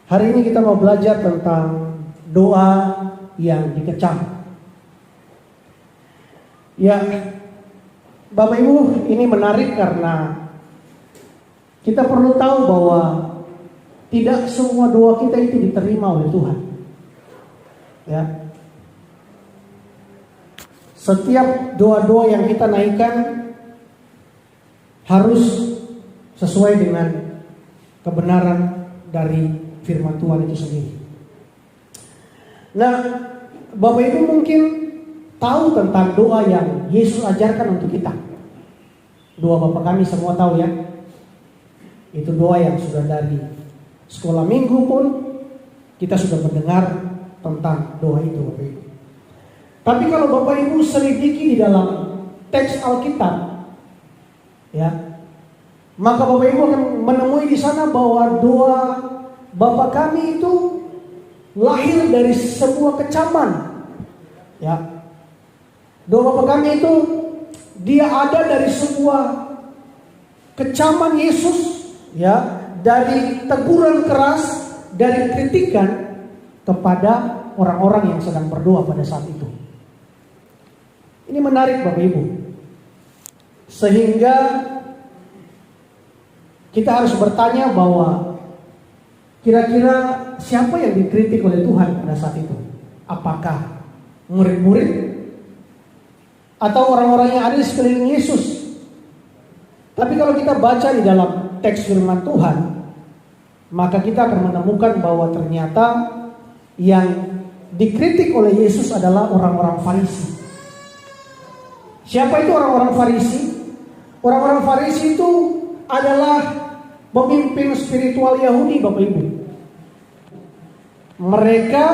Hari ini kita mau belajar tentang doa yang dikecam. Ya, Bapak Ibu, ini menarik karena kita perlu tahu bahwa tidak semua doa kita itu diterima oleh Tuhan. Ya. Setiap doa-doa yang kita naikkan harus sesuai dengan kebenaran dari firman Tuhan itu sendiri. Nah, Bapak Ibu mungkin tahu tentang doa yang Yesus ajarkan untuk kita. Doa Bapa Kami semua tahu ya. Itu doa yang sudah dari sekolah minggu pun kita sudah mendengar tentang doa itu, Bapak Ibu. Tapi kalau Bapak Ibu selidiki di dalam teks Alkitab, ya, maka Bapak Ibu akan menemui di sana bahwa doa Bapa Kami itu lahir dari sebuah kecaman. Ya. Doa Bapa Kami itu dia ada dari sebuah kecaman Yesus, ya, dari teguran keras, dari kritikan kepada orang-orang yang sedang berdoa pada saat itu. Ini menarik Bapak Ibu. Sehingga kita harus bertanya bahwa kira-kira siapa yang dikritik oleh Tuhan pada saat itu? Apakah murid-murid atau orang-orang yang ada di sekeliling Yesus? Tapi kalau kita baca di dalam teks firman Tuhan, maka kita akan menemukan bahwa ternyata yang dikritik oleh Yesus adalah orang-orang Farisi. Siapa itu orang-orang Farisi? Orang-orang Farisi itu adalah pemimpin spiritual Yahudi, Bapak Ibu. Mereka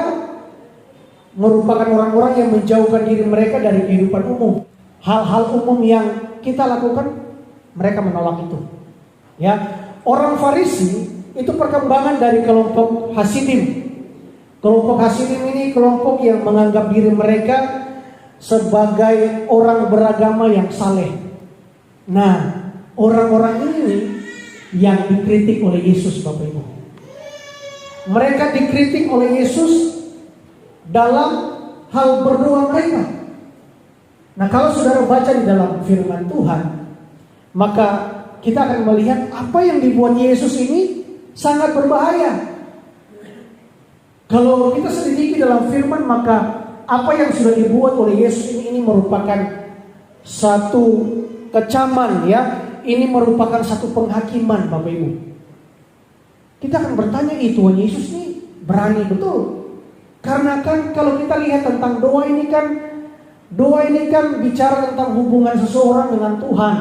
merupakan orang-orang yang menjauhkan diri mereka dari kehidupan umum. Hal-hal umum yang kita lakukan, mereka menolak itu. Ya, orang Farisi itu perkembangan dari kelompok Hasidim. Kelompok Hasidim ini kelompok yang menganggap diri mereka sebagai orang beragama yang saleh. Nah, orang-orang ini yang dikritik oleh Yesus, Bapak Ibu. Mereka dikritik oleh Yesus dalam hal berdoa mereka. Nah, kalau saudara baca di dalam firman Tuhan, maka kita akan melihat apa yang dibuat Yesus ini sangat berbahaya. Kalau kita selidiki dalam firman, maka apa yang sudah dibuat oleh Yesus ini merupakan satu kecaman, ya. Ini merupakan satu penghakiman, Bapak Ibu. Kita akan bertanya, Tuhan Yesus ini berani betul. Karena kan kalau kita lihat tentang doa ini kan bicara tentang hubungan seseorang dengan Tuhan.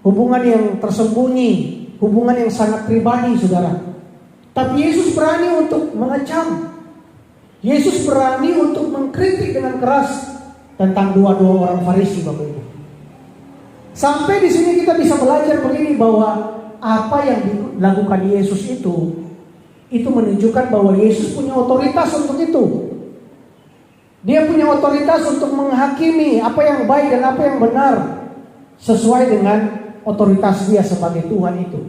Hubungan yang tersembunyi, hubungan yang sangat pribadi, saudara. Tapi Yesus berani untuk mengecam. Yesus berani untuk mengkritik dengan keras tentang doa-doa orang Farisi, Bapak Ibu. Sampai di sini kita bisa belajar begini, bahwa apa yang dilakukan Yesus itu menunjukkan bahwa Yesus punya otoritas untuk itu. Dia punya otoritas untuk menghakimi apa yang baik dan apa yang benar sesuai dengan otoritas dia sebagai Tuhan itu.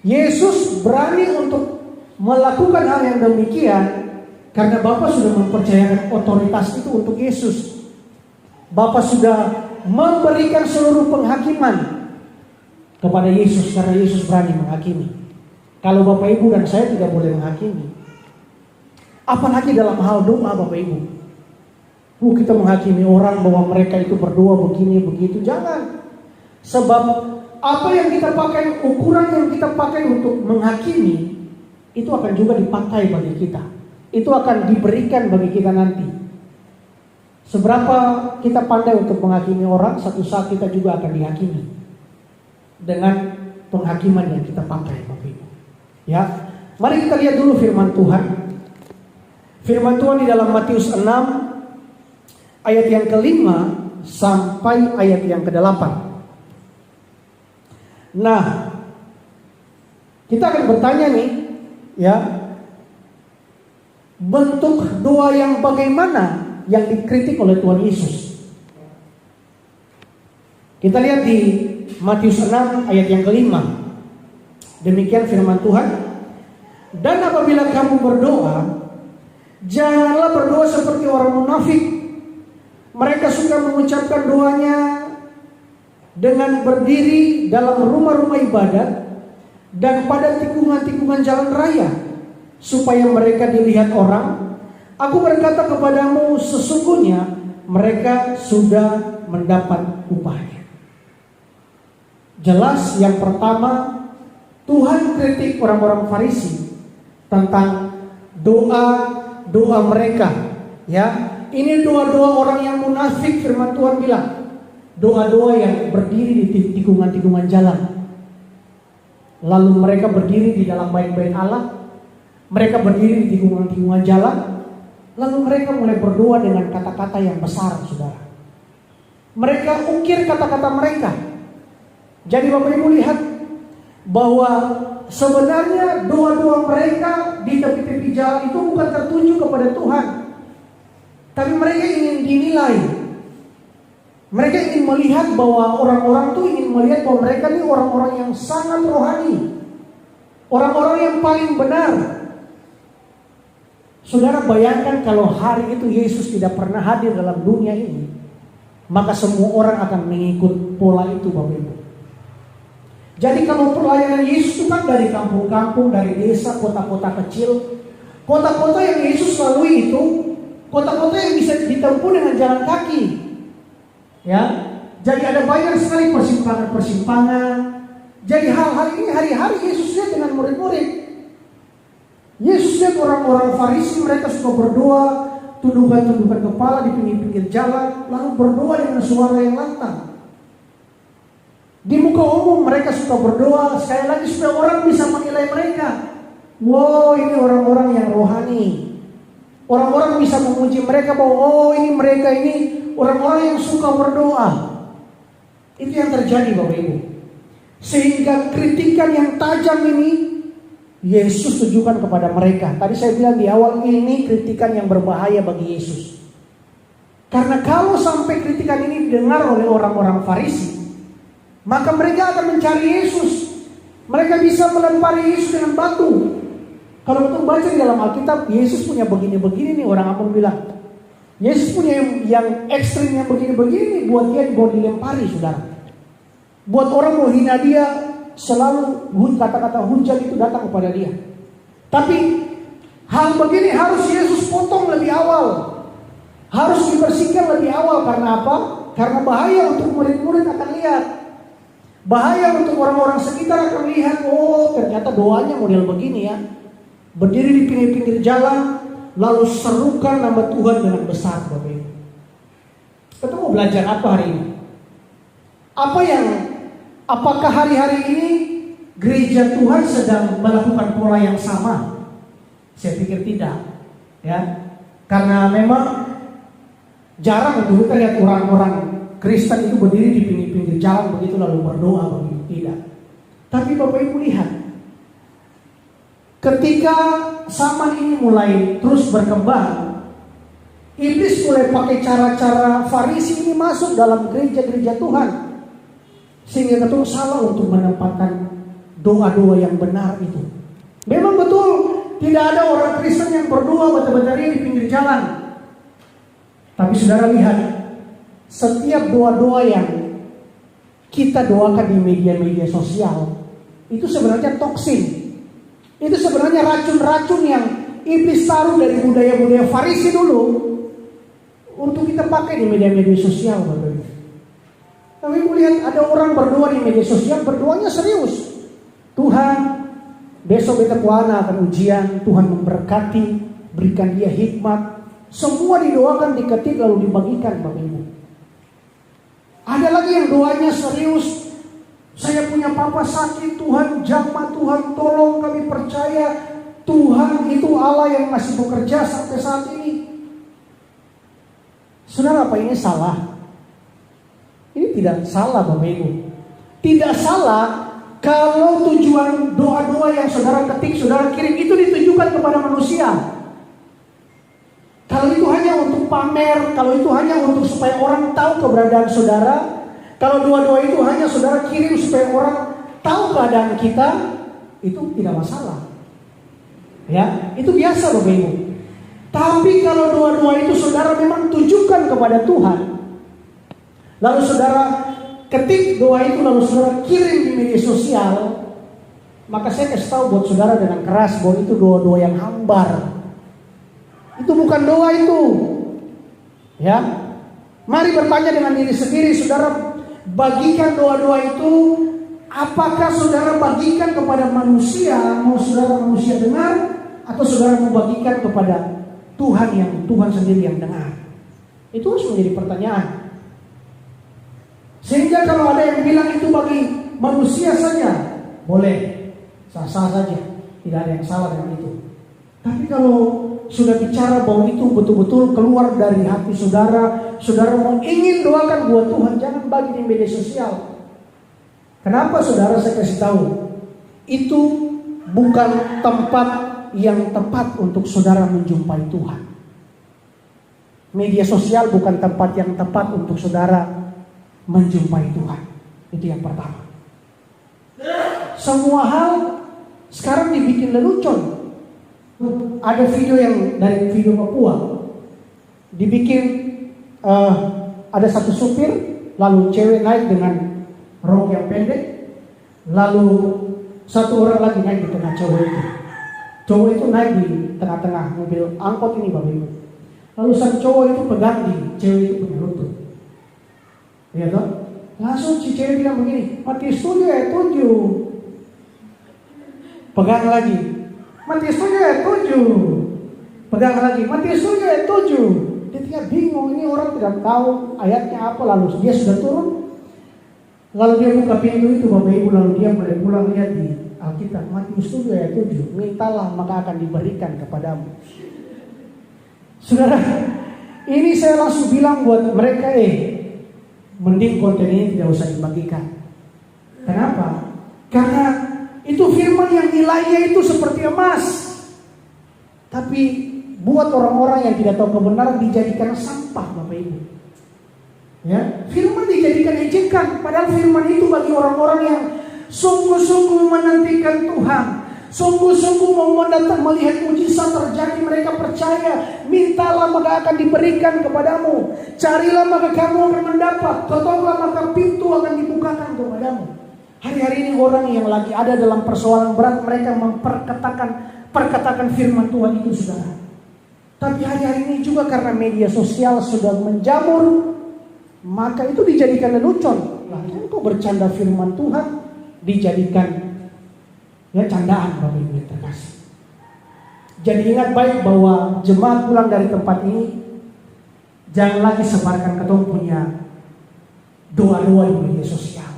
Yesus berani untuk melakukan hal yang demikian karena Bapa sudah mempercayakan otoritas itu untuk Yesus. Bapa sudah memberikan seluruh penghakiman kepada Yesus karena Yesus berani menghakimi. Kalau Bapak Ibu dan saya tidak boleh menghakimi, apalagi dalam hal doa, Bapak Ibu. Kita menghakimi orang bahwa mereka itu berdoa begini begitu, jangan. Sebab apa yang kita pakai, ukuran yang kita pakai untuk menghakimi, itu akan juga dipakai bagi kita. Itu akan diberikan bagi kita nanti. Seberapa kita pandai untuk menghakimi orang, satu saat kita juga akan dihakimi dengan penghakiman yang kita pakai, Bapak Ibu. Ya, mari kita lihat dulu firman Tuhan. Firman Tuhan di dalam Matius 6 ayat yang ke-5 sampai ayat yang ke-8. Nah, kita akan bertanya nih, ya, bentuk doa yang bagaimana yang dikritik oleh Tuhan Yesus. Kita lihat di Matius 6 ayat yang ke-5. Demikian firman Tuhan. Dan apabila kamu berdoa, janganlah berdoa seperti orang munafik. Mereka suka mengucapkan doanya dengan berdiri dalam rumah-rumah ibadat dan pada tikungan-tikungan jalan raya, supaya mereka dilihat orang. Aku berkata kepadamu, sesungguhnya mereka sudah mendapat upahnya. Jelas yang pertama, Tuhan kritik orang-orang Farisi tentang doa mereka. Ya, ini doa-doa orang yang munafik. Firman Tuhan bilang, doa-doa yang berdiri di tikungan-tikungan jalan. Lalu mereka berdiri di dalam bait-bait Allah, mereka berdiri di tikungan-tikungan jalan, lalu mereka mulai berdoa dengan kata-kata yang besar, saudara. Mereka ukir kata-kata mereka. Jadi Bapak Ibu lihat bahwa sebenarnya doa-doa mereka di tepi-tepi jalan itu bukan tertuju kepada Tuhan, tapi mereka ingin dinilai. Mereka ingin melihat bahwa orang-orang itu ingin melihat bahwa mereka ini orang-orang yang sangat rohani, orang-orang yang paling benar. Saudara bayangkan kalau hari itu Yesus tidak pernah hadir dalam dunia ini, maka semua orang akan mengikut pola itu, Bapak Ibu. Jadi kalau pelayanan Yesus itu kan dari kampung-kampung, dari desa, kota-kota kecil, kota-kota yang Yesus lalui itu, kota-kota yang bisa ditempuh dengan jalan kaki. Ya, jadi ada banyak sekali persimpangan-persimpangan. Jadi hal-hal ini hari-hari Yesus lihat dengan murid-murid. Yesus lihat orang-orang Farisi, mereka suka berdoa, tundukan-tundukan kepala di pinggir-pinggir jalan, lalu berdoa dengan suara yang lantang. Di muka umum mereka suka berdoa, sekali lagi supaya orang bisa menilai mereka. Wow, ini orang-orang yang rohani. Orang-orang bisa memuji mereka bahwa oh ini mereka ini orang-orang yang suka berdoa. Itu yang terjadi, Bapak Ibu. Sehingga kritikan yang tajam ini Yesus tujukan kepada mereka. Tadi saya bilang di awal, ini kritikan yang berbahaya bagi Yesus. Karena kalau sampai kritikan ini didengar oleh orang-orang Farisi, maka mereka akan mencari Yesus. Mereka bisa melempari Yesus dengan batu. Kalau kita baca di dalam Alkitab, Yesus punya begini-begini nih, orang Amun bilang. Yesus punya yang ekstrim yang begini-begini, buat dia dilempari, saudara. Buat orang mau hina dia, selalu kata-kata hujat itu datang kepada dia. Tapi hal begini harus Yesus potong lebih awal. Harus dibersihkan lebih awal. Karena apa? Karena bahaya untuk murid-murid akan lihat. Bahaya untuk orang-orang sekitar akan lihat, oh ternyata doanya model begini ya. Berdiri di pinggir-pinggir jalan, lalu serukan nama Tuhan dengan besar, Bapak Ibu. Kita mau belajar apa hari ini? Apakah hari-hari ini gereja Tuhan sedang melakukan pola yang sama? Saya pikir tidak, ya. Karena memang jarang untuk kita lihat orang-orang Kristen itu berdiri di pinggir-pinggir jalan begitu lalu berdoa begitu, tidak. Tapi Bapak Ibu lihat, ketika zaman ini mulai terus berkembang, iblis mulai pakai cara-cara Farisi ini masuk dalam gereja-gereja Tuhan, sehingga ketemu salah untuk menempatkan doa-doa yang benar itu. Memang betul tidak ada orang Kristen yang berdoa betul-betul di pinggir jalan. Tapi saudara lihat, setiap doa-doa yang kita doakan di media-media sosial itu sebenarnya toksin. Itu sebenarnya racun-racun yang iblis taruh dari budaya-budaya Farisi dulu untuk kita pakai di media-media sosial, Bapak. Tapi lihat ada orang berdoa di media sosial, berdoanya serius. Tuhan, besok beta kuana akan ujian, Tuhan memberkati, berikan dia hikmat. Semua didoakan, diketik lalu dibagikan, Bapak Ibu. Ada lagi yang doanya serius. Saya punya papa sakit, Tuhan jamah, Tuhan tolong, kami percaya Tuhan itu Allah yang masih bekerja sampai saat ini. Saudara, apa ini salah? Ini tidak salah, Bapak Ibu. Tidak salah kalau tujuan doa-doa yang saudara ketik, saudara kirim itu ditujukan kepada manusia. Kalau itu hanya untuk pamer, kalau itu hanya untuk supaya orang tahu keberadaan saudara, kalau doa-doa itu hanya saudara kirim supaya orang tahu keadaan kita, itu tidak masalah. Ya, itu biasa Bapak Ibu. Tapi kalau doa-doa itu saudara memang tujukan kepada Tuhan, lalu saudara ketik doa itu lalu saudara kirim di media sosial, maka saya kasih tahu buat saudara dengan keras bahwa itu doa-doa yang hambar. Itu bukan doa itu. Ya. Mari bertanya dengan diri sendiri, saudara bagikan doa-doa itu, apakah saudara bagikan kepada manusia, mau saudara manusia dengar, atau saudara mau bagikan kepada Tuhan yang Tuhan sendiri yang dengar? Itu harus menjadi pertanyaan. Sehingga kalau ada yang bilang itu bagi manusia saja, boleh, sah-sah saja, tidak ada yang salah dengan itu. Tapi kalau sudah bicara bahwa itu betul-betul keluar dari hati saudara, saudara mau ingin doakan buat Tuhan, jangan bagi di media sosial. Kenapa saudara? Saya kasih tahu, itu bukan tempat yang tepat untuk saudara menjumpai Tuhan. Media sosial bukan tempat yang tepat untuk saudara menjumpai Tuhan. Itu yang pertama. Semua hal sekarang dibikin lelucon. Ada video yang dari video Papua, dibikin ada satu supir, lalu cewek naik dengan rok yang pendek, lalu satu orang lagi naik di tengah cowok itu. Cowok itu naik di tengah-tengah mobil angkot ini Bapak Ibu. Lalu sang cowok itu pegang di cewek itu punya lutut. Ya toh? Langsung si cewek bilang begini, mati setuju ya 7. Pegang lagi, mati setuju ya 7. Pegang lagi, mati setuju ya 7. Dia bingung, ini orang tidak tahu ayatnya apa, lalu dia sudah turun. Lalu dia buka pintu itu Bapak Ibu, lalu dia mulai pulang lihat di Alkitab, Matius 7 ayat 7, mintalah maka akan diberikan kepadamu. Saudara, ini saya langsung bilang buat mereka, mending konten ini tidak usah dibagikan. Kenapa? Karena itu firman yang nilainya itu seperti emas, tapi buat orang-orang yang tidak tahu kebenaran dijadikan sampah Bapak Ibu. Ya, firman dijadikan ejekan, padahal firman itu bagi orang-orang yang sungguh-sungguh menantikan Tuhan, sungguh-sungguh mau mendatang melihat mujizat terjadi. Mereka percaya, mintalah maka akan diberikan kepadamu, carilah maka kamu akan mendapat, ketoklah maka pintu akan dibukakan kepadamu. Hari-hari ini orang yang lagi ada dalam persoalan berat, mereka memperkatakan firman Tuhan itu saudara. Tapi hari-hari ini juga karena media sosial sudah menjamur, maka itu dijadikan lelucon. Lah kan kok bercanda firman Tuhan dijadikan ya candaan Bapak Ibu yang terkasih. Jadi ingat baik bahwa jemaat pulang dari tempat ini, jangan lagi sebarkan ketemu punya doa-doa di media sosial.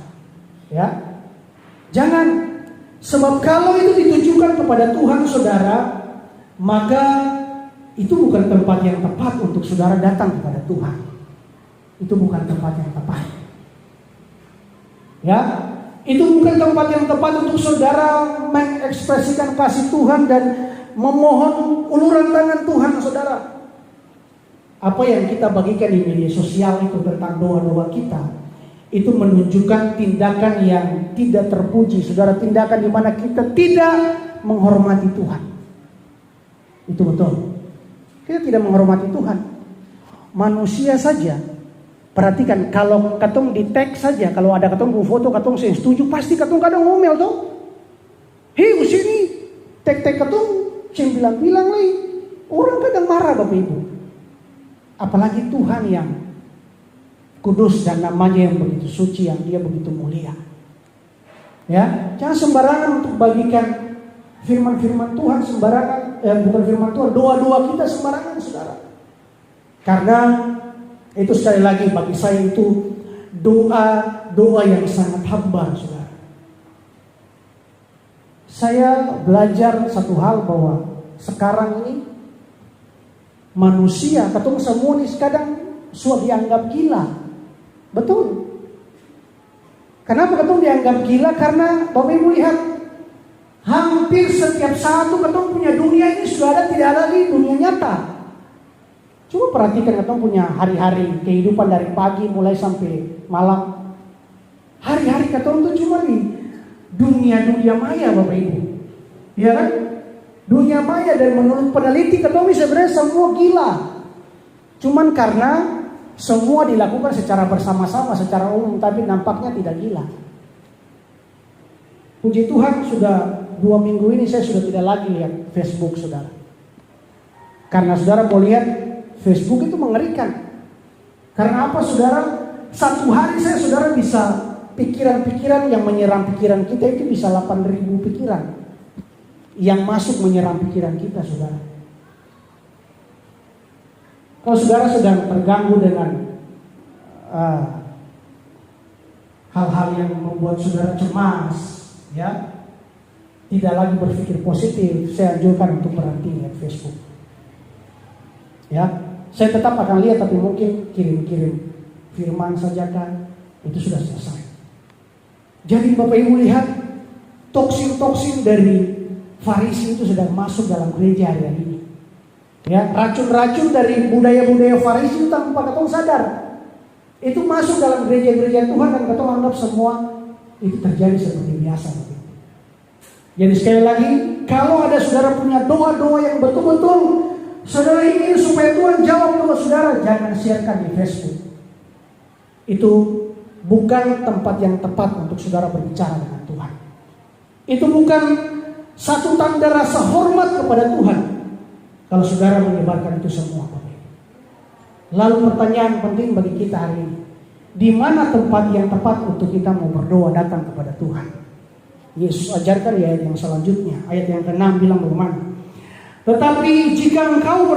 Ya, jangan. Sebab kalau itu ditujukan kepada Tuhan saudara, maka itu bukan tempat yang tepat untuk saudara datang kepada Tuhan. Itu bukan tempat yang tepat. Ya, itu bukan tempat yang tepat untuk saudara mengekspresikan kasih Tuhan dan memohon uluran tangan Tuhan saudara. Apa yang kita bagikan di media sosial itu tentang doa-doa kita, itu menunjukkan tindakan yang tidak terpuji saudara, tindakan di mana kita tidak menghormati Tuhan. Itu betul. Kita tidak menghormati Tuhan. Manusia saja, perhatikan, kalau katong di tag saja, kalau ada katong foto katong saya setuju, pasti katong kadang ngomel toh. Hei usini tag katong saya bilang lagi. Orang kadang marah Bapak Ibu. Apalagi Tuhan yang kudus dan namanya yang begitu suci, yang dia begitu mulia. Ya, jangan sembarangan untuk bagikan firman-firman Tuhan sembarangan, bukan firman Tuhan, doa-doa kita sembarangan saudara. Karena itu sekali lagi bagi saya itu doa yang sangat hambar saudara. Saya belajar satu hal bahwa sekarang ini manusia, ketemu semua ini kadang sudah dianggap gila. Betul. Kenapa ketemu dianggap gila? Karena Bapak Ibu lihat, hampir setiap satu ketemu punya dunia ini sudah ada, tidak ada lagi dunia nyata. Coba perhatikan ketemu punya hari-hari kehidupan dari pagi mulai sampai malam. Hari-hari ketemu itu cuma di dunia maya Bapak Ibu. Iya kan? dunia maya, dan menurut peneliti ketahui sebenarnya semua gila. Cuman karena semua dilakukan secara bersama-sama, secara umum, tapi nampaknya tidak gila. Puji Tuhan, sudah 2 minggu ini saya sudah tidak lagi lihat Facebook, saudara. Karena saudara mau lihat, Facebook itu mengerikan. Karena apa, saudara? Satu hari saudara bisa pikiran-pikiran yang menyerang pikiran kita itu bisa 8.000 pikiran yang masuk menyerang pikiran kita, saudara. Kalau saudara sedang terganggu dengan hal-hal yang membuat saudara cemas, ya, tidak lagi berpikir positif, saya anjurkan untuk berhenti lihat Facebook. Ya, saya tetap akan lihat, tapi mungkin kirim-kirim firman saja kan, itu sudah selesai. Jadi Bapak Ibu lihat, toksin-toksin dari Farisi itu sedang masuk dalam gereja hari ini. Ya, racun-racun dari budaya-budaya Farisi itu tanpa ketong sadar, itu masuk dalam gereja-gereja Tuhan, dan ketong anggap semua itu terjadi seperti biasa. Jadi sekali lagi, kalau ada saudara punya doa-doa yang betul-betul saudara ingin supaya Tuhan jawab doa saudara, jangan siarkan di Facebook. Itu bukan tempat yang tepat untuk saudara berbicara dengan Tuhan. Itu bukan satu tanda rasa hormat kepada Tuhan kalau saudara menyebarkan itu semua. Lalu pertanyaan penting bagi kita hari ini, di mana tempat yang tepat untuk kita mau berdoa datang kepada Tuhan? Yesus ajarkan di ayat yang selanjutnya, ayat yang ke-6 bilang bagaimana? Tetapi jika engkau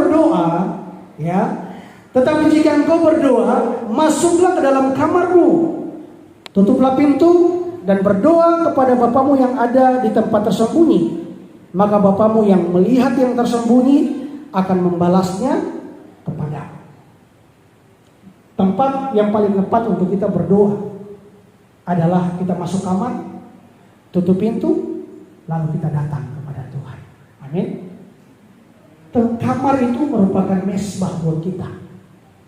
berdoa, masuklah ke dalam kamarmu, tutuplah pintu dan berdoa kepada Bapamu yang ada di tempat tersembunyi. Maka Bapamu yang melihat yang tersembunyi akan membalasnya kepadamu. Tempat yang paling tepat untuk kita berdoa adalah kita masuk kamar, tutup pintu, lalu kita datang kepada Tuhan. Amin. Kamar itu merupakan mesbah buat kita.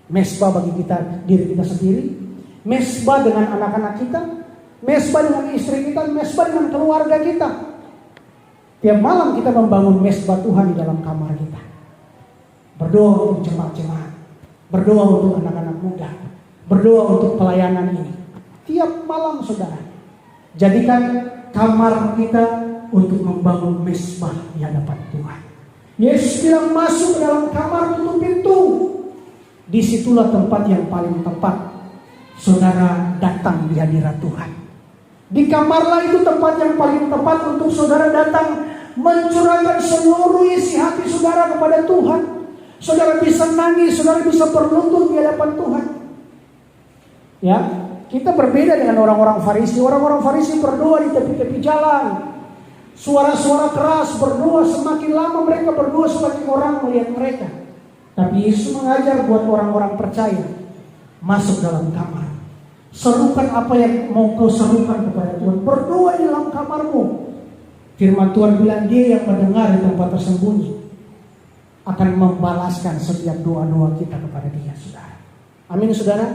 Mesbah bagi kita, diri kita sendiri. Mesbah dengan anak-anak kita. Mesbah dengan istri kita. Mesbah dengan keluarga kita. Tiap malam kita membangun mesbah Tuhan di dalam kamar kita. Berdoa untuk jemaat-jemaat. Berdoa untuk anak-anak muda. Berdoa untuk pelayanan ini. Tiap malam saudara. Jadikan kamar kita untuk membangun mesbah di hadapan Tuhan. Yesus bilang masuk ke dalam kamar, tutup pintu. Disitulah tempat yang paling tepat saudara datang di hadirat Tuhan. Di kamarlah itu tempat yang paling tepat untuk saudara datang mencurahkan seluruh isi hati saudara kepada Tuhan. Saudara bisa nangis, saudara bisa berlutut di hadapan Tuhan. Ya, kita berbeda dengan orang-orang Farisi. Orang-orang Farisi berdoa di tepi-tepi jalan. Suara-suara keras berdoa, semakin lama mereka berdoa semakin orang melihat mereka. Tapi Yesus mengajar buat orang-orang percaya, masuk dalam kamar. Serukan apa yang mau kau serukan kepada Tuhan. Berdoa di dalam kamarmu. Firman Tuhan bilang dia yang mendengar di tempat tersembunyi akan membalaskan setiap doa-doa kita kepada dia, saudara. Amin, saudara.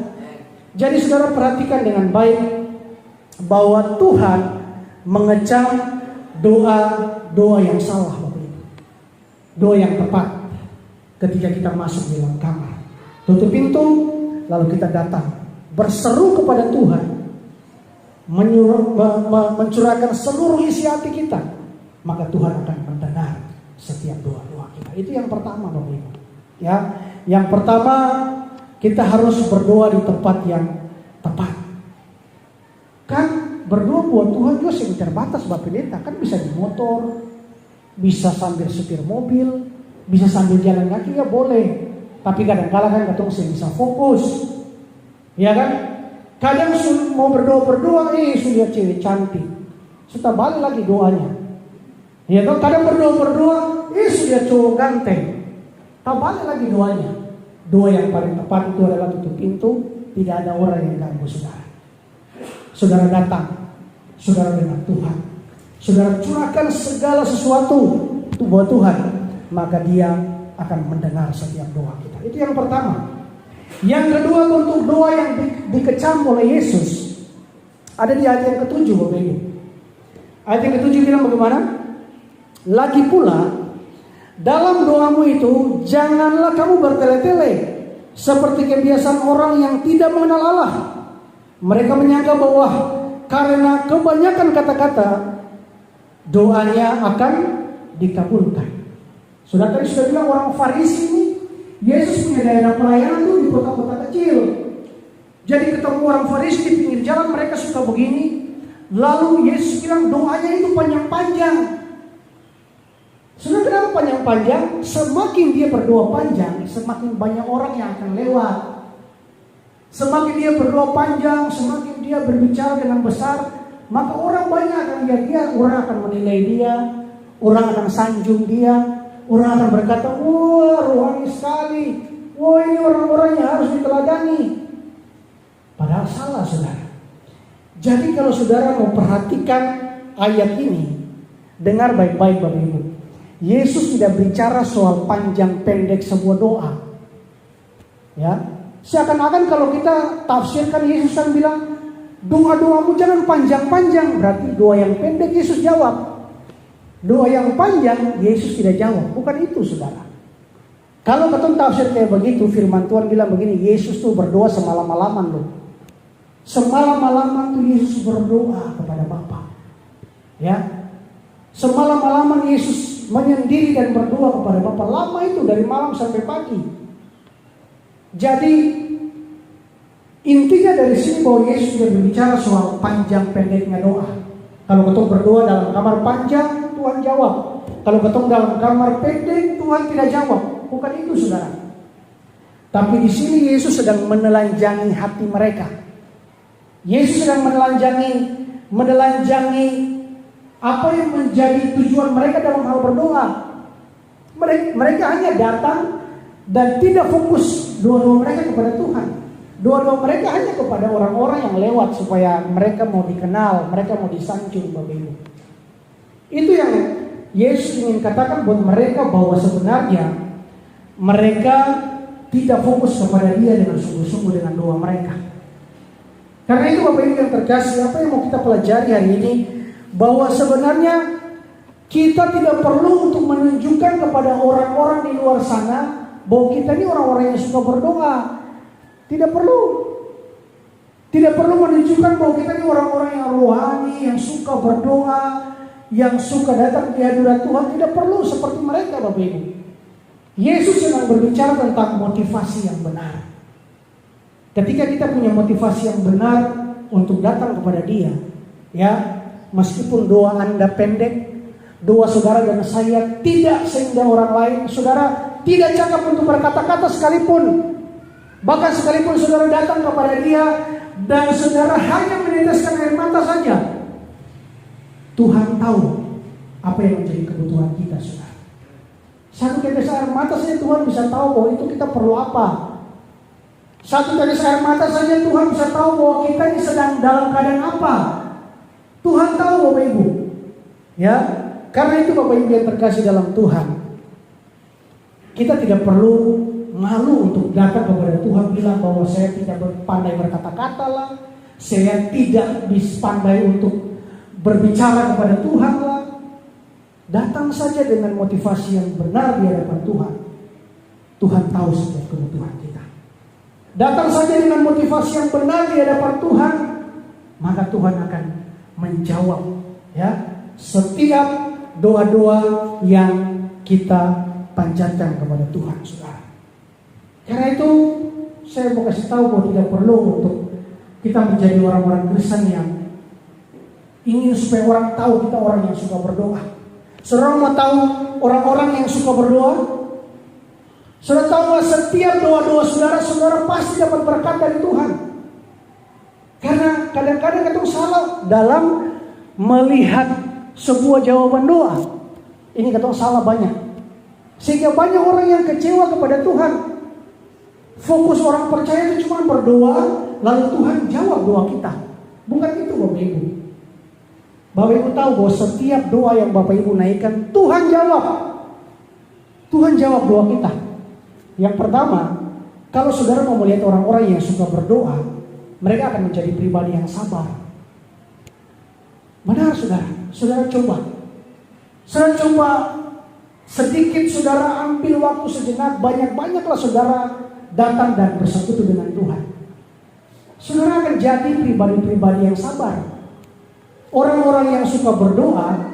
Jadi saudara perhatikan dengan baik bahwa Tuhan mengecam doa yang salah, Bapak Ibu. Doa yang tepat ketika kita masuk di dalam kamar, tutup pintu, lalu kita datang berseru kepada Tuhan, mencurahkan seluruh isi hati kita, maka Tuhan akan mendengar setiap doa-doa kita. Itu yang pertama, Bapak Ibu. Ya, yang pertama kita harus berdoa di tempat yang tepat. Kan berdoa buat Tuhan juga sih terbatas, Bapak Pendeta. Kan bisa di motor, bisa sambil setir mobil, bisa sambil jalan kaki, ya boleh. Tapi kadang-kadang kan ketong bisa fokus, ya kan? Kadang mau berdoa, sudah cewek cantik, sudah balik lagi doanya. Ya kan? Kadang berdoa, sudah cowok ganteng, tak balik lagi doanya. Doa yang paling tepat itu adalah tutup pintu, tidak ada orang yang ganggu saudara. Saudara datang, saudara dengan Tuhan, saudara curahkan segala sesuatu buat Tuhan, maka dia akan mendengar setiap doa kita. Itu yang pertama. Yang kedua, bentuk doa yang dikecam oleh Yesus ada di ayat yang ke-7, Bapak Ibu. Ayat yang ke-7 bilang bagaimana? Lagi pula Dalam doamu itu janganlah kamu bertele-tele seperti kebiasaan orang yang tidak mengenal Allah. Mereka menyangka bahwa karena kebanyakan kata-kata doanya akan dikabulkan. Saudara tadi sudah bilang orang Farisi ini, Yesus punya daerah pelayanan tuh di kota-kota kecil. Jadi ketemu orang Farisi di pinggir jalan, mereka suka begini. Lalu Yesus bilang doanya itu panjang-panjang. Sudah kenapa panjang-panjang? Semakin dia berdoa panjang, semakin banyak orang yang akan lewat. Semakin dia berdoa panjang, semakin dia berbicara dengan besar, maka orang banyak akan lihat dia, orang akan menilai dia, orang akan sanjung dia, orang akan berkata, wah rohani sekali, wah ini orang-orang yang harus diteladani. Padahal salah, saudara. Jadi kalau saudara mau perhatikan ayat ini, dengar baik-baik Bapak Ibu. Yesus tidak bicara soal panjang pendek sebuah doa. Ya, seakan-akan kalau kita tafsirkan, Yesus kan bilang doa-doamu jangan panjang-panjang, berarti doa yang pendek Yesus jawab. Doa yang panjang Yesus tidak jawab. Bukan itu, saudara. Kalau ketemu tafsir kayak begitu, firman Tuhan bilang begini, Yesus tuh berdoa semalam-malaman loh. Semalam-malaman tuh Yesus berdoa kepada Bapa. Ya, semalam-malaman Yesus menyendiri dan berdoa kepada Bapa. Lama itu dari malam sampai pagi. Jadi intinya dari sini bahwa Yesus sudah berbicara soal panjang pendeknya doa. Kalau ketemu berdoa dalam kamar panjang, Tuhan jawab. Kalau ketemu dalam kamar pendek, Tuhan tidak jawab. Bukan itu, saudara. Tapi di sini Yesus sedang menelanjangi hati mereka. Yesus sedang menelanjangi apa yang menjadi tujuan mereka dalam hal berdoa. Mereka hanya datang dan tidak fokus doa-doa mereka kepada Tuhan. Doa-doa mereka hanya kepada orang-orang yang lewat supaya mereka mau dikenal, mereka mau disanjung, Bapak Ibu. Itu yang Yesus ingin katakan buat mereka, bahwa sebenarnya mereka tidak fokus kepada Dia dengan sungguh-sungguh dengan doa mereka. Karena itu Bapak Ibu yang terkasih, apa yang mau kita pelajari hari ini, bahwa sebenarnya kita tidak perlu untuk menunjukkan kepada orang-orang di luar sana bahwa kita ini orang-orang yang suka berdoa. Tidak perlu. Tidak perlu menunjukkan bahwa kita ini orang-orang yang rohani, yang suka berdoa, yang suka datang di hadirat Tuhan. Tidak perlu seperti mereka, Bapak Ibu. Yesus sedang berbicara tentang motivasi yang benar. Ketika kita punya motivasi yang benar untuk datang kepada Dia, ya, meskipun doa Anda pendek, doa saudara dan saya tidak seindah orang lain, saudara tidak cakap untuk berkata-kata sekalipun, bahkan sekalipun saudara datang kepada Dia dan saudara hanya meneteskan air mata saja, Tuhan tahu apa yang menjadi kebutuhan kita, saudara. Satu tetes air mata saja Tuhan bisa tahu bahwa itu kita perlu apa. Satu tetes air mata saja Tuhan bisa tahu bahwa kita ini sedang dalam keadaan apa. Tuhan tahu, Bapak Ibu. Ya, karena itu Bapak Ibu yang terkasih dalam Tuhan, kita tidak perlu malu untuk datang kepada Tuhan bilang bahwa saya tidak pandai berkata-kata lah, saya tidak bisa pandai untuk berbicara kepada Tuhan lah. Datang saja dengan motivasi yang benar di hadapan Tuhan. Tuhan tahu setiap kebutuhan kita. Datang saja dengan motivasi yang benar di hadapan Tuhan, maka Tuhan akan menjawab, ya, setiap doa-doa yang kita panjatkan kepada Tuhan, saudara. Karena itu saya mau kasih tahu bahwa tidak perlu untuk kita menjadi orang-orang Kristen yang ingin supaya orang tahu kita orang yang suka berdoa. Saudara mau tahu orang-orang yang suka berdoa? Saudara tahu bahwa setiap doa-doa saudara pasti dapat berkat dari Tuhan. Karena kadang-kadang kita salah dalam melihat sebuah jawaban doa. Ini kita salah banyak. Sehingga banyak orang yang kecewa kepada Tuhan. Fokus orang percaya itu cuma berdoa, lalu Tuhan jawab doa kita. Bukan itu, Bapak Ibu. Bapak Ibu tahu bahwa setiap doa yang Bapak Ibu naikkan, Tuhan jawab. Tuhan jawab doa kita. Yang pertama, kalau saudara mau melihat orang-orang yang suka berdoa, mereka akan menjadi pribadi yang sabar. Benar, saudara. Saudara coba Sedikit saudara ambil waktu sejenak, banyak-banyaklah saudara datang dan bersekutu dengan Tuhan. Saudara akan jadi pribadi-pribadi yang sabar. Orang-orang yang suka berdoa,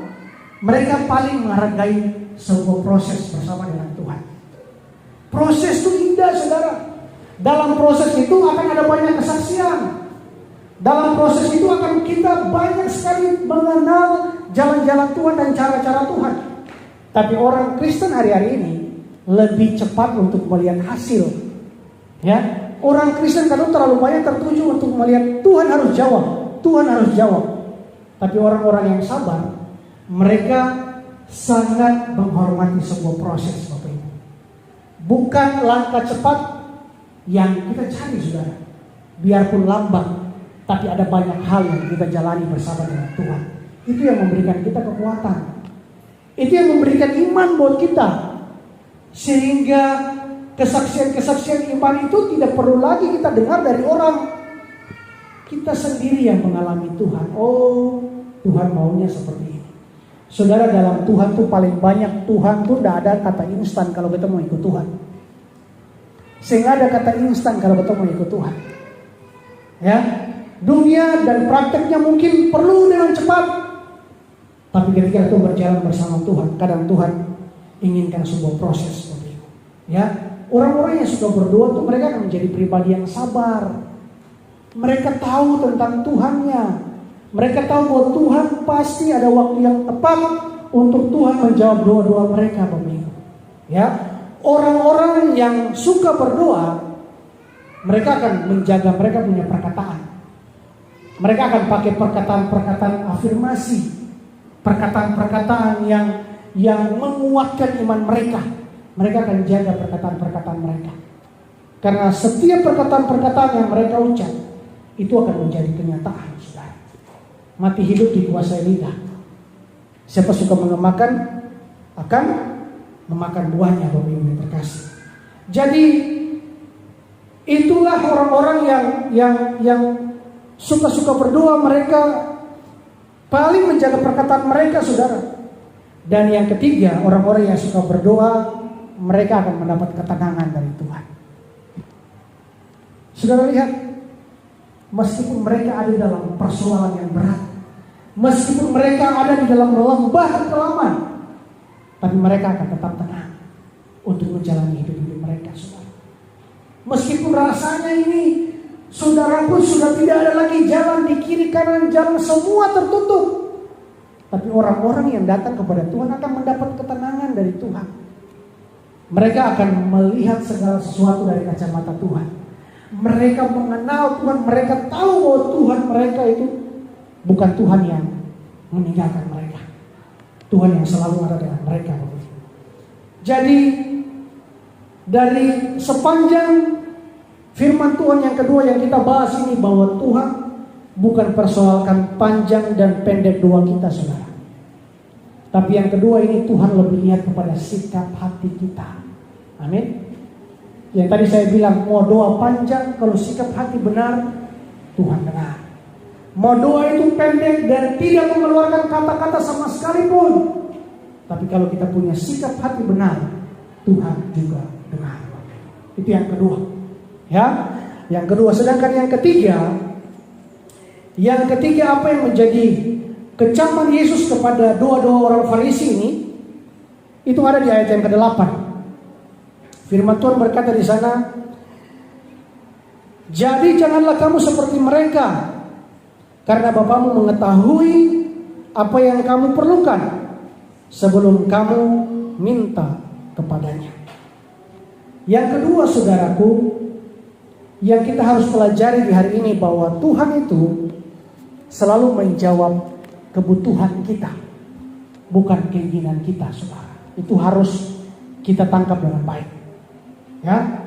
mereka paling menghargai sebuah proses bersama dengan Tuhan. Proses itu indah saudara. Dalam proses itu akan ada banyak kesaksian. Dalam proses itu akan kita banyak sekali mengenal jalan-jalan Tuhan dan cara-cara Tuhan. Tapi orang Kristen hari-hari ini lebih cepat untuk melihat hasil. Ya, orang Kristen kadang terlalu banyak tertuju untuk melihat Tuhan harus jawab, Tuhan harus jawab. Tapi orang-orang yang sabar, mereka sangat menghormati sebuah proses, Bapak Ibu. Bukan langkah cepat yang kita cari, saudara. Biarpun lambat, tapi ada banyak hal yang kita jalani bersama dengan Tuhan. Itu yang memberikan kita kekuatan. Itu yang memberikan iman buat kita. Sehingga kesaksian-kesaksian iman itu tidak perlu lagi kita dengar dari orang. Kita sendiri yang mengalami Tuhan. Oh, Tuhan maunya seperti ini. Saudara, dalam Tuhan tuh paling banyak Tuhan tuh tidak ada kata instan kalau kita mau ikut Tuhan. Sehingga ada kata instan kalau kita mau ikut Tuhan. Ya, dunia dan prakteknya mungkin perlu dengan cepat. Tapi ketika itu berjalan bersama Tuhan, kadang Tuhan inginkan sebuah proses seperti itu. Ya, orang-orang yang suka berdoa tuh mereka akan menjadi pribadi yang sabar. Mereka tahu tentang Tuhannya. Mereka tahu bahwa Tuhan pasti ada waktu yang tepat untuk Tuhan menjawab doa-doa mereka, Bapak Ibu. Ya, orang-orang yang suka berdoa, mereka akan menjaga mereka punya perkataan. Mereka akan pakai perkataan-perkataan afirmasi, perkataan-perkataan yang menguatkan iman mereka. Mereka akan jaga perkataan-perkataan mereka. Karena setiap perkataan-perkataan yang mereka ucap itu akan menjadi kenyataan, saudara. Mati hidup dikuasai lidah. Siapa suka mengemakan akan memakan buahnya, Bapak Ibu yang terkasih. Jadi itulah orang-orang yang suka-suka berdoa, mereka paling menjaga perkataan mereka, saudara. Dan yang ketiga, orang-orang yang suka berdoa, mereka akan mendapat ketenangan dari Tuhan. Saudara lihat, meskipun mereka ada dalam persoalan yang berat, meskipun mereka ada di dalam lembah kekelaman, tapi mereka akan tetap tenang untuk menjalani hidup mereka, saudara. Meskipun rasanya ini, saudaraku, sudah tidak ada lagi jalan di kiri kanan, jalan semua tertutup, tapi orang-orang yang datang kepada Tuhan akan mendapat ketenangan dari Tuhan. Mereka akan melihat segala sesuatu dari kacamata Tuhan. Mereka mengenal Tuhan, mereka tahu bahwa Tuhan mereka itu bukan Tuhan yang meninggalkan mereka. Tuhan yang selalu ada dengan mereka. Jadi dari sepanjang firman Tuhan yang kedua yang kita bahas ini, bahwa Tuhan bukan persoalkan panjang dan pendek doa kita, saudara. Tapi yang kedua ini Tuhan lebih lihat kepada sikap hati kita. Amin. Yang tadi saya bilang, mau doa panjang, kalau sikap hati benar, Tuhan dengar. Mau doa itu pendek dan tidak mengeluarkan kata-kata sama sekali pun, tapi kalau kita punya sikap hati benar, Tuhan juga dengar. Itu yang kedua. Ya, yang kedua. Sedangkan yang ketiga apa yang menjadi kecaman Yesus kepada doa-doa orang Farisi ini, itu ada di ayat yang ke-8. Firman Tuhan berkata di sana, jadi janganlah kamu seperti mereka, karena Bapamu mengetahui apa yang kamu perlukan sebelum kamu minta kepadanya. Yang kedua, saudaraku, yang kita harus pelajari di hari ini, bahwa Tuhan itu selalu menjawab kebutuhan kita, bukan keinginan kita, saudara. Itu harus kita tangkap dengan baik. Ya,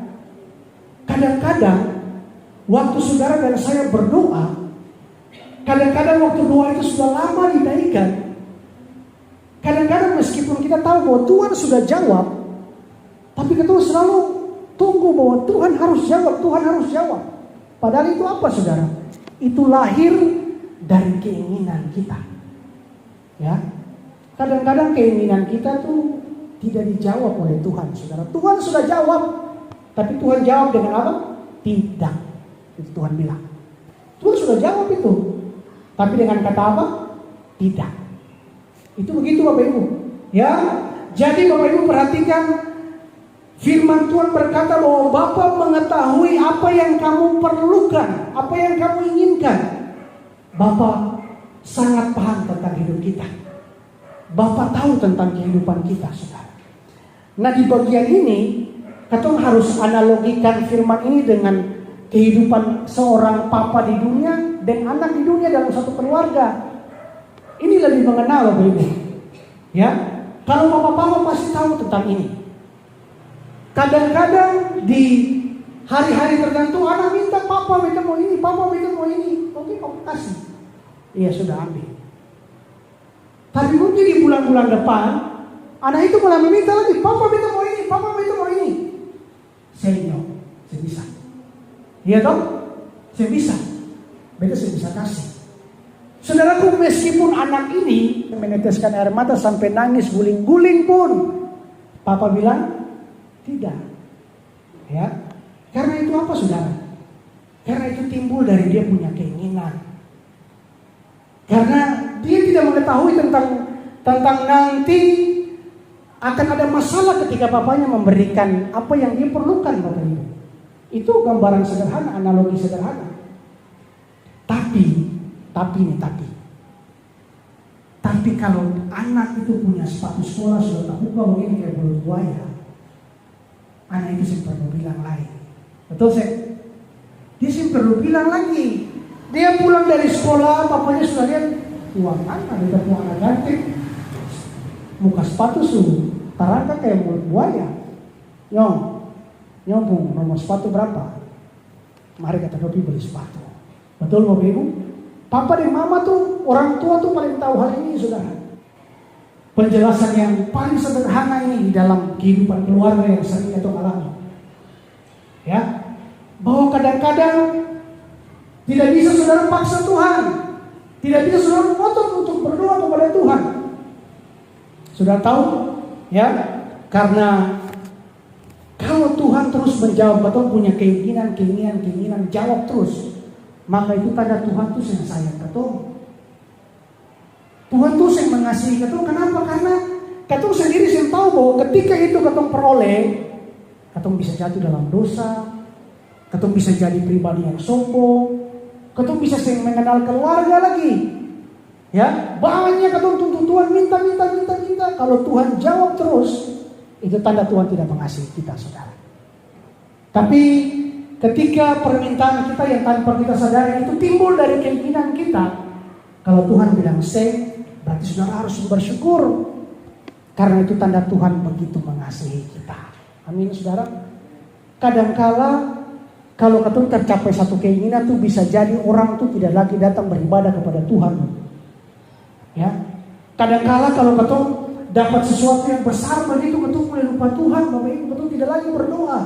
kadang-kadang waktu saudara dan saya berdoa, kadang-kadang waktu doa itu sudah lama dinaikkan. Kadang-kadang meskipun kita tahu bahwa Tuhan sudah jawab, tapi kita selalu tunggu bahwa Tuhan harus jawab, Tuhan harus jawab. Padahal itu apa, saudara? Itu lahir dari keinginan kita. Ya, kadang-kadang keinginan kita tuh tidak dijawab oleh Tuhan, saudara. Tuhan sudah jawab, tapi Tuhan jawab dengan apa? Tidak. Itu Tuhan bilang. Tuhan sudah jawab itu, tapi dengan kata apa? Tidak. Itu begitu Bapak Ibu. Ya, jadi Bapak Ibu perhatikan, firman Tuhan berkata bahwa Bapa mengetahui apa yang kamu perlukan, apa yang kamu inginkan. Bapa sangat paham tentang hidup kita. Bapa tahu tentang kehidupan kita, saudara. Nah, di bagian ini, kita harus analogikan firman ini dengan kehidupan seorang papa di dunia dan anak di dunia dalam satu keluarga. Ini lebih mengenal Bapak Ibu. Ya, kalau papa-papa pasti tahu tentang ini. Kadang-kadang di hari-hari tertentu anak minta, papa minta mau ini, papa minta mau ini. Oke, papa kasih. Iya, sudah ambil. Tapi mungkin di bulan-bulan depan anak itu malah meminta lagi, papa minta mau ini, papa minta mau ini. Saya bisa. Iya toh? Saya bisa. Beda saya bisa kasih. Saudaraku, meskipun anak ini meneteskan air mata sampai nangis guling-guling pun, papa bilang tidak. Ya. Karena itu apa, saudara? Karena itu timbul dari dia punya keinginan. Karena dia tidak mengetahui tentang nanti akan ada masalah ketika papanya memberikan apa yang dia perlukan, Bapak Ibu. Itu gambaran sederhana, analogi sederhana. Tapi kalau anak itu punya sepatu sekolah sudah terbuka begini kayak bulu buaya, anak itu sih perlu bilang lain. Betul sih? Dia sih perlu bilang lagi. Dia pulang dari sekolah, papanya sudah lihat uang anak, dia punya anak ganti, muka sepatu tarangka kayak bulu buaya. Nyong pun nomor sepatu berapa? Mari kata Dopi beli sepatu. Betul Bapak Ibu? Papa dan mama tuh, orang tua tuh paling tahu hal ini, saudara. Penjelasan yang paling sederhana ini di dalam kehidupan keluarga yang sering itu alami. Ya, bahwa kadang-kadang tidak bisa saudara paksa Tuhan, tidak bisa saudara ngotot untuk berdoa kepada Tuhan. Sudah tahu? Ya, karena kalau Tuhan terus menjawab atau punya keinginan jawab terus, maka itu tanda Tuhan tuh yang sayang ketemu. Tuhan tuh yang mengasihi ketemu. Kenapa? Karena ketemu sendiri yang tahu bahwa ketika itu ketemu peroleh, ketemu bisa jatuh dalam dosa, ketemu bisa jadi pribadi yang sombong, ketemu bisa sering mengenal keluarga lagi. Ya, banyak ketemu tuntut Tuhan minta. Kalau Tuhan jawab terus, itu tanda Tuhan tidak mengasihi kita, saudara. Tapi ketika permintaan kita yang tanpa kita sadari itu timbul dari keinginan kita, kalau Tuhan bilang say, berarti saudara harus bersyukur. Karena itu tanda Tuhan begitu mengasihi kita. Amin, saudara. Kadangkala kalau ketemu tercapai satu keinginan tuh bisa jadi orang tuh tidak lagi datang beribadah kepada Tuhan. Ya, kadangkala kalau ketemu dapat sesuatu yang besar begitu ketemu mulai lupa Tuhan, Bapak Ibu betul tidak lagi berdoa.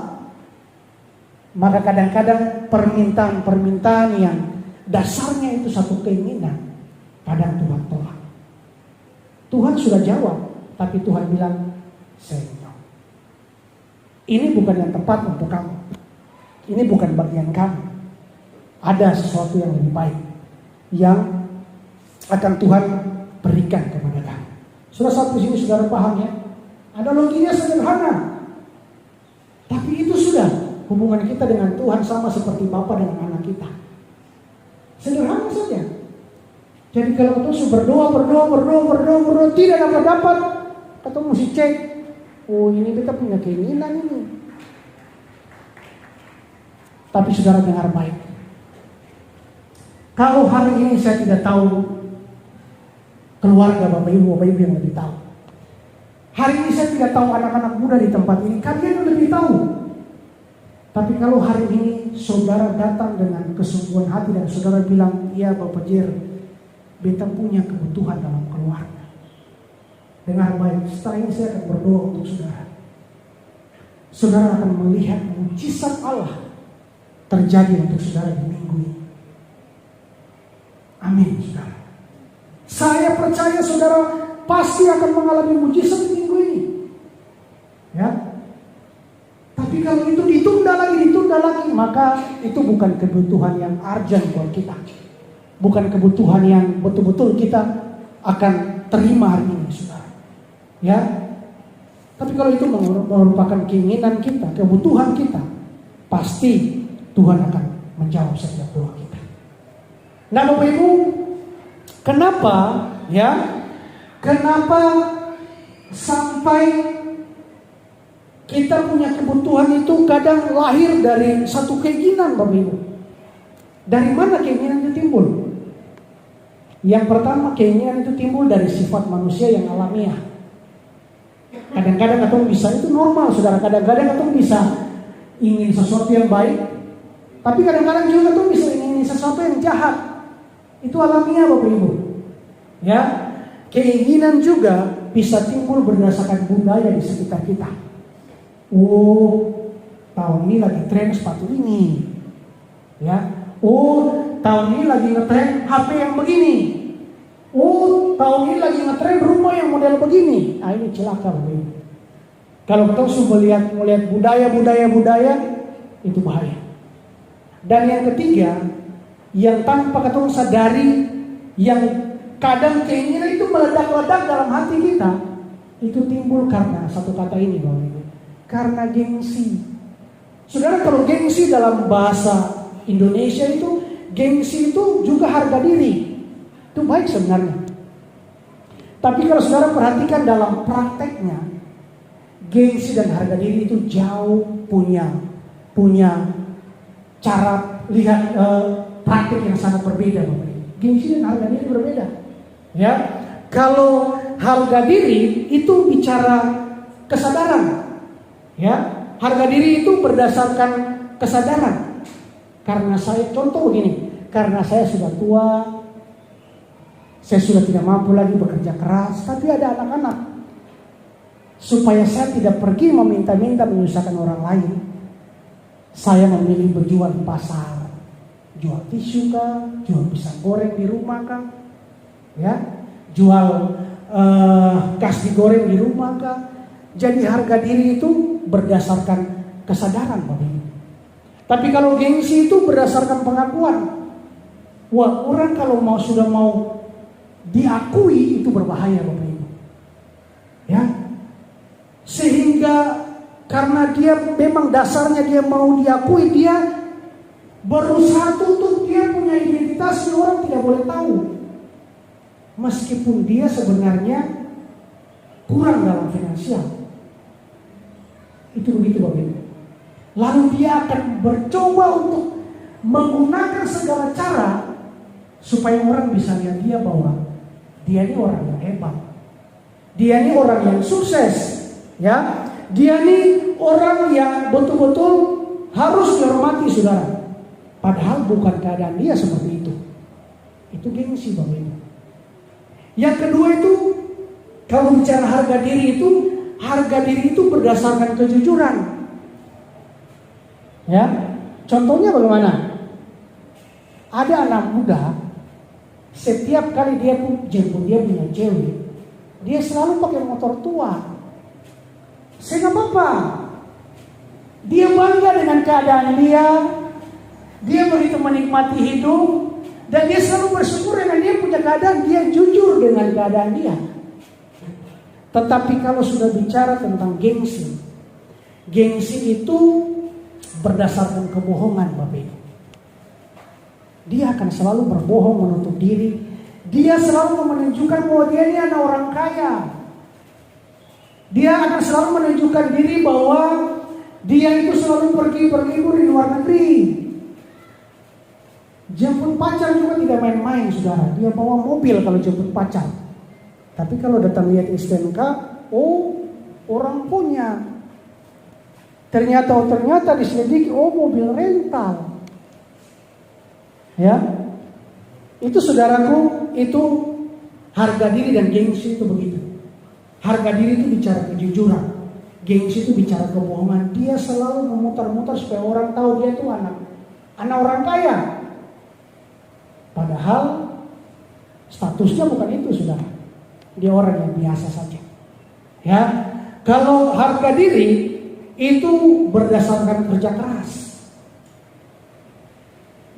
Maka kadang-kadang permintaan yang dasarnya itu satu keinginan, kadang Tuhan tolak. Tuhan sudah jawab, tapi Tuhan bilang, say no. Ini bukan yang tepat untuk kamu. Ini bukan bagian kamu. Ada sesuatu yang lebih baik yang akan Tuhan berikan kepada kamu. Sudah satu sini saudara paham ya? Ada loginya sederhana. Tapi itu sudah hubungan kita dengan Tuhan sama seperti Bapa dengan anak kita. Sederhana saja. Jadi kalau kita berdoa tidak dapat, kita mesti cek. Oh, ini kita punya keinginan ini. Tapi saudara dengar baik. Kalau hari ini saya tidak tahu, keluarga Bapak Ibu yang lebih tahu. Hari ini saya tidak tahu anak-anak muda di tempat ini, kalian lebih tahu. Tapi kalau hari ini saudara datang dengan kesungguhan hati dan saudara bilang, iya Bapak Jer, beta punya kebutuhan dalam keluarga. Dengar baik, setelah ini saya akan berdoa untuk saudara. Saudara akan melihat mujizat Allah terjadi untuk saudara di minggu ini. Amin, saudara. Saya percaya saudara pasti akan mengalami mujizat di minggu ini. lagi, maka itu bukan kebutuhan yang urgent buat kita. Bukan kebutuhan yang betul-betul kita akan terima hari ini, saudara. Ya, tapi kalau itu merupakan keinginan kita, kebutuhan kita, pasti Tuhan akan menjawab setiap doa kita. Nah, Bapak Ibu, kenapa sampai kita punya kebutuhan itu kadang lahir dari satu keinginan, Bapak Ibu? Dari mana keinginan itu timbul? Yang pertama, keinginan itu timbul dari sifat manusia yang alamiah. Kadang-kadang katong bisa, itu normal, saudara. Kadang-kadang katong bisa ingin sesuatu yang baik, tapi kadang-kadang juga katong bisa ingin sesuatu yang jahat. Itu alamiah, Bapak Ibu. Ya, keinginan juga bisa timbul berdasarkan budaya di sekitar kita. Oh, tahun ini lagi tren sepatu ini. Ya. Oh, tahun ini lagi ngetren HP yang begini. Oh, tahun ini lagi ngetren rumah yang model begini. Nah, ini celaka, Bapak Ibu. Kalau kita sudah melihat budaya itu bahaya. Dan yang ketiga, yang tanpa kita sadari, yang kadang keinginan itu meledak-ledak dalam hati kita, itu timbul karena satu kata ini, Bapak Ibu. Karena gengsi. Saudara, kalau gengsi dalam bahasa Indonesia itu, gengsi itu juga harga diri. Itu baik sebenarnya. Tapi kalau saudara perhatikan dalam prakteknya, gengsi dan harga diri itu jauh punya cara lihat praktek yang sangat berbeda, Bapak. Gengsi dan harga diri berbeda. Ya, kalau harga diri itu bicara kesadaran. Ya, harga diri itu berdasarkan kesadaran. Karena saya, contoh begini, karena saya sudah tua, saya sudah tidak mampu lagi bekerja keras, tapi ada anak-anak. Supaya saya tidak pergi meminta-minta menyusahkan orang lain, saya memilih berjual di pasar, jual tisu kah, jual pisang goreng di rumah kah, ya, jual kasbi goreng di rumah kah. Jadi harga diri itu berdasarkan kesadaran, Bapak Ibu. Tapi kalau gengsi itu berdasarkan pengakuan. Wah, orang kalau sudah mau diakui itu berbahaya, Bapak Ibu. Ya. Sehingga karena dia memang dasarnya dia mau diakui, dia berusaha tutup, dia punya identitas yang orang tidak boleh tahu. Meskipun dia sebenarnya kurang dalam finansial. Itu begitu, Bapak Ibu. Lalu dia akan bercoba untuk menggunakan segala cara supaya orang bisa lihat dia bahwa dia ini orang yang hebat. Dia ini orang yang sukses, ya. Dia ini orang yang betul-betul harus dihormati, saudara. Padahal bukan keadaan dia seperti itu. Itu gengsi, Bapak Ibu. Yang kedua itu, kalau bicara harga diri itu berdasarkan kejujuran. Ya, contohnya bagaimana? Ada anak muda, setiap kali dia jemput dia punya cewek, dia selalu pakai motor tua. Saya nggak apa-apa. Dia bangga dengan keadaan dia begitu menikmati hidup, dan dia selalu bersyukur dengan dia punya keadaan, dia jujur dengan keadaan dia. Tetapi kalau sudah bicara tentang gengsi itu berdasarkan kebohongan, Bapak Ibu. Dia akan selalu berbohong, menutup diri. Dia selalu menunjukkan bahwa dia ini anak orang kaya. Dia akan selalu menunjukkan diri bahwa dia itu selalu pergi berlibur di luar negeri. Jemput pacar juga tidak main-main, saudara. Dia bawa mobil kalau jemput pacar. Tapi kalau datang lihat STNK, oh, orang punya. Ternyata diselidiki, oh, mobil rental. Ya, itu saudaraku, itu harga diri dan gengsi itu begitu. Harga diri itu bicara kejujuran, gengsi itu bicara kebohongan. Dia selalu memutar-mutar supaya orang tahu dia itu anak orang kaya. Padahal statusnya bukan itu, saudara. Dia orang yang biasa saja. Ya, kalau harga diri itu berdasarkan kerja keras.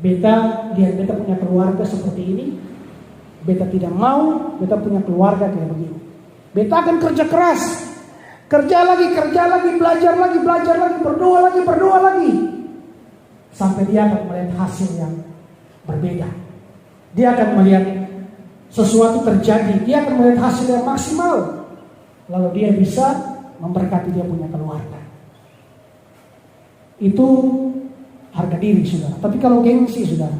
Beta lihat beta punya keluarga seperti ini, beta tidak mau beta punya keluarga kayak begini. Beta akan kerja keras, kerja lagi, belajar lagi, berdoa lagi, sampai dia akan melihat hasil yang berbeda. Dia akan melihat sesuatu terjadi, dia akan melihat hasil yang maksimal, lalu dia bisa memberkati dia punya keluarga. Itu harga diri, saudara. Tapi kalau gengsi, saudara,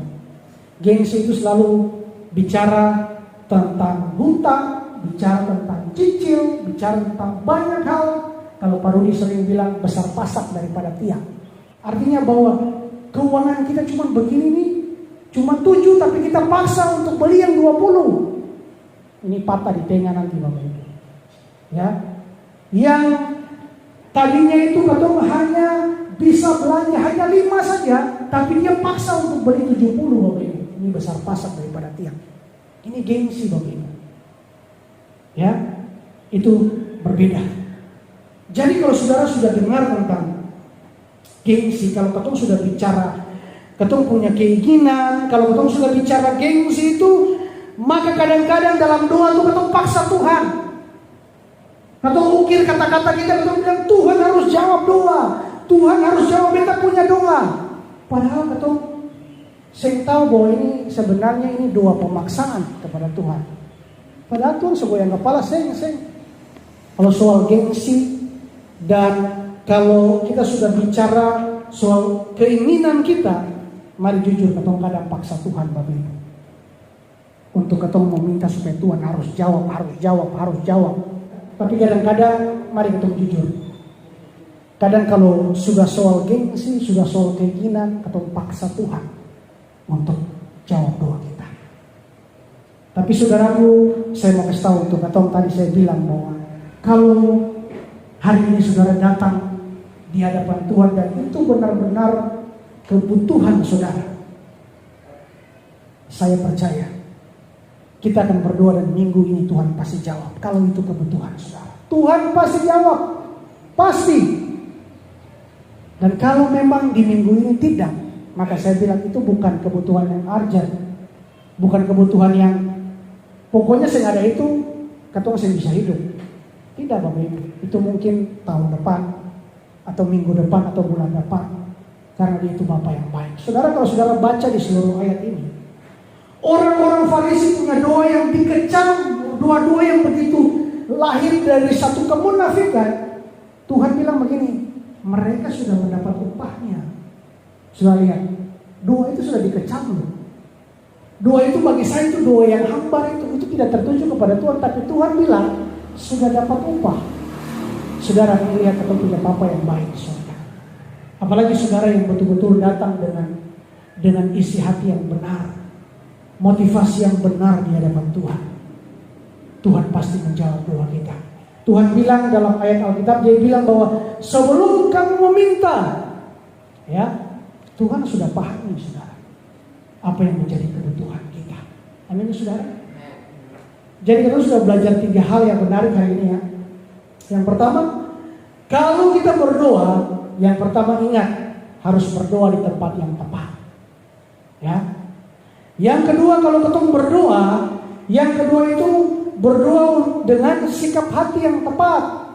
gengsi itu selalu bicara tentang hutang, bicara tentang cicil, bicara tentang banyak hal. Kalau Pak Rudi sering bilang besar pasak daripada tiang. Artinya bahwa keuangan kita cuma begini nih, cuma 7 tapi kita paksa untuk beli yang 20. Ini patah di tengah nanti Bapak Ibu. Ya. Yang tadinya itu katong hanya bisa belanja hanya 5 saja, tapi dia paksa untuk beli 70 Bapak Ibu. Ini besar pasak daripada tiang. Ini gengsi Bapak Ibu. Ya, itu berbeda. Jadi kalau saudara sudah dengar tentang gengsi, kalau katong sudah bicara, katong punya keinginan, kalau katong sudah bicara gengsi itu, maka kadang-kadang dalam doa itu katong paksa Tuhan. Katong ukir kata-kata kita, katong bilang Tuhan harus jawab doa, Tuhan harus jawab beta punya doa. Padahal katong saya tahu bahwa ini sebenarnya ini doa pemaksaan kepada Tuhan. Padahal Tuhan segoyang kepala seng. Kalau soal gengsi dan kalau kita sudah bicara soal keinginan kita, mari jujur katong kadang paksa Tuhan Bapak Ibu. Untuk katong meminta supaya Tuhan harus jawab. Tapi kadang-kadang mari katong jujur. Kadang kalau sudah soal gengsi, sudah soal keinginan, katong paksa Tuhan untuk jawab doa kita. Tapi saudaraku, saya mau kasih tahu untuk katong, tadi saya bilang bahwa kalau hari ini saudara datang di hadapan Tuhan dan itu benar-benar kebutuhan saudara, saya percaya kita akan berdoa dan minggu ini Tuhan pasti jawab. Kalau itu kebutuhan saudara, Tuhan pasti jawab, pasti. Dan kalau memang di minggu ini tidak, maka saya bilang itu bukan kebutuhan yang urgent, bukan kebutuhan yang pokoknya saya ada itu, katong saya bisa hidup. Tidak Bapak Ibu, itu mungkin tahun depan, atau minggu depan, atau bulan depan. Karena dia itu Bapa yang baik. Saudara, kalau saudara baca di seluruh ayat ini, orang-orang Farisi punya doa yang dikecam, doa-doa yang begitu lahir dari satu kemunafikan. Tuhan bilang begini, mereka sudah mendapat upahnya. Sudah lihat, doa itu sudah dikecam loh. Doa itu bagi saya itu doa yang hambar, itu tidak tertuju kepada Tuhan, tapi Tuhan bilang sudah dapat upah. Saudara melihat atau punya Bapa yang baik, saudara. Apalagi saudara yang betul-betul datang dengan isi hati yang benar, motivasi yang benar di hadapan Tuhan. Tuhan pasti menjawab doa kita. Tuhan bilang dalam ayat Alkitab, dia bilang bahwa sebelum kamu meminta, ya, Tuhan sudah pahami saudara apa yang menjadi kebutuhan kita. Amin saudara. Jadi kita sudah belajar 3 hal yang menarik hari ini ya. Yang pertama, kalau kita berdoa, yang pertama ingat harus berdoa di tempat yang tepat. Ya. Yang kedua, kalau kita berdoa, yang kedua itu berdoa dengan sikap hati yang tepat.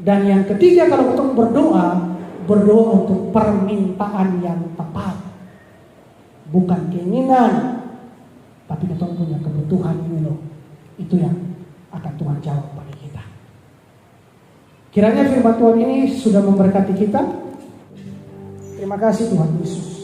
Dan yang ketiga, kalau kita berdoa untuk permintaan yang tepat. Bukan keinginan, tapi kita punya kebutuhan ini loh. Itu yang akan Tuhan jawab bagi kita. Kiranya firman Tuhan ini sudah memberkati kita. Terima kasih Tuhan Yesus.